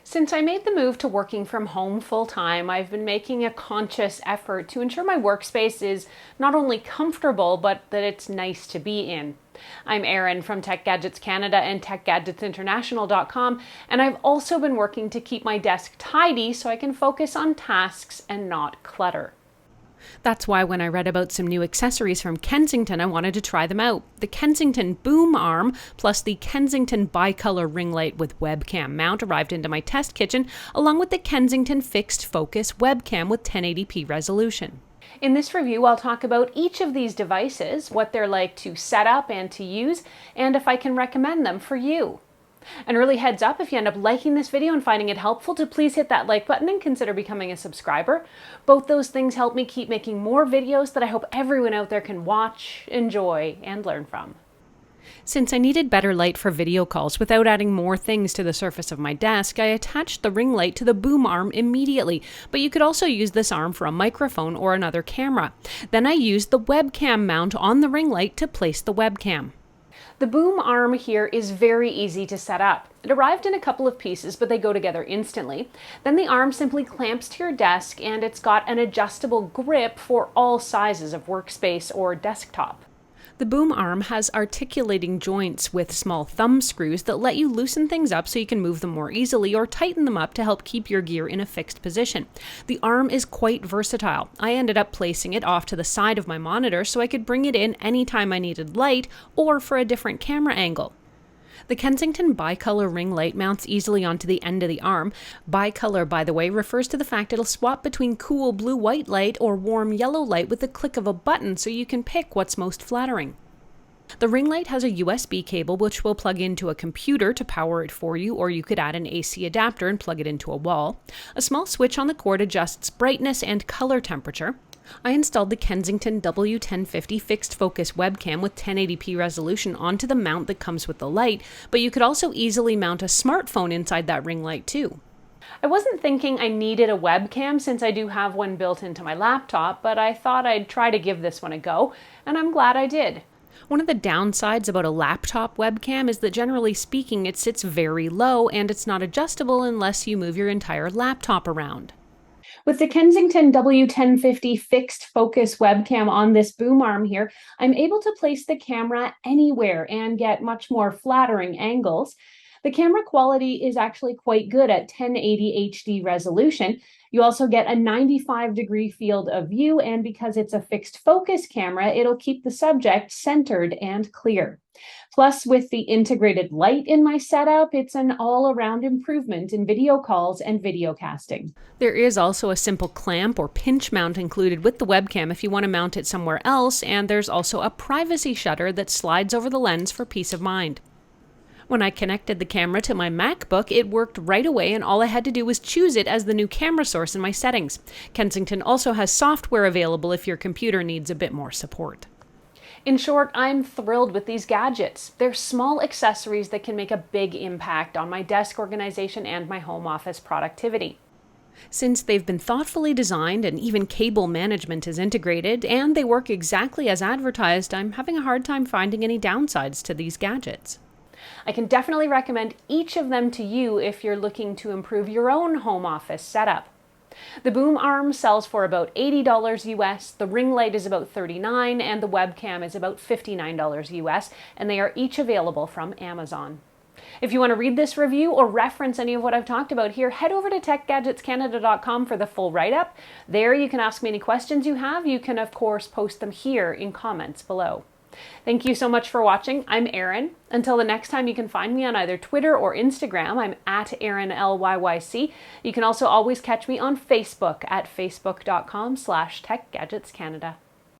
Since I made the move to working from home full-time, I've been making a conscious effort to ensure my workspace is not only comfortable, but that it's nice to be in. I'm Erin from Tech Gadgets Canada and TechGadgetsInternational.com, and I've also been working to keep my desk tidy so I can focus on tasks and not clutter. That's why when I read about some new accessories from Kensington, I wanted to try them out. The Kensington boom arm plus the Kensington bicolor ring light with webcam mount arrived into my test kitchen, along with the Kensington fixed focus webcam with 1080p resolution. In this review, I'll talk about each of these devices, what they're like to set up and to use, and if I can recommend them for you. And really heads up, if you end up liking this video and finding it helpful, to please hit that like button and consider becoming a subscriber. Both those things help me keep making more videos that I hope everyone out there can watch, enjoy, and learn from. Since I needed better light for video calls without adding more things to the surface of my desk, I attached the ring light to the boom arm immediately, but you could also use this arm for a microphone or another camera. Then I used the webcam mount on the ring light to place the webcam. The boom arm here is very easy to set up. It arrived in a couple of pieces, but they go together instantly. Then the arm simply clamps to your desk, and it's got an adjustable grip for all sizes of workspace or desktop. The boom arm has articulating joints with small thumb screws that let you loosen things up so you can move them more easily or tighten them up to help keep your gear in a fixed position. The arm is quite versatile. I ended up placing it off to the side of my monitor so I could bring it in anytime I needed light or for a different camera angle. The Kensington bicolor ring light mounts easily onto the end of the arm. Bicolor, by the way, refers to the fact it'll swap between cool blue-white light or warm yellow light with the click of a button so you can pick what's most flattering. The ring light has a USB cable which will plug into a computer to power it for you, or you could add an AC adapter and plug it into a wall. A small switch on the cord adjusts brightness and color temperature. I installed the Kensington W1050 fixed focus webcam with 1080p resolution onto the mount that comes with the light, but you could also easily mount a smartphone inside that ring light too. I wasn't thinking I needed a webcam since I do have one built into my laptop, but I thought I'd try to give this one a go, and I'm glad I did. One of the downsides about a laptop webcam is that generally speaking it sits very low and it's not adjustable unless you move your entire laptop around. With the Kensington W1050 fixed focus webcam on this boom arm here, I'm able to place the camera anywhere and get much more flattering angles. The camera quality is actually quite good at 1080 HD resolution. You also get a 95-degree field of view, and because it's a fixed focus camera, it'll keep the subject centered and clear. Plus, with the integrated light in my setup, it's an all-around improvement in video calls and video casting. There is also a simple clamp or pinch mount included with the webcam if you want to mount it somewhere else, and there's also a privacy shutter that slides over the lens for peace of mind. When I connected the camera to my MacBook, it worked right away, and all I had to do was choose it as the new camera source in my settings. Kensington also has software available if your computer needs a bit more support. In short, I'm thrilled with these gadgets. They're small accessories that can make a big impact on my desk organization and my home office productivity. Since they've been thoughtfully designed and even cable management is integrated, and they work exactly as advertised, I'm having a hard time finding any downsides to these gadgets. I can definitely recommend each of them to you if you're looking to improve your own home office setup. The boom arm sells for about $80 US, the ring light is about $39, and the webcam is about $59 US, and they are each available from Amazon. If you want to read this review or reference any of what I've talked about here, head over to TechGadgetsCanada.com for the full write-up. There you can ask me any questions you have. You can, of course, post them here in comments below. Thank you so much for watching. I'm Erin. Until the next time, you can find me on either Twitter or Instagram. I'm at ErinLYYC. You can also always catch me on Facebook at facebook.com/TechGadgetsCanada.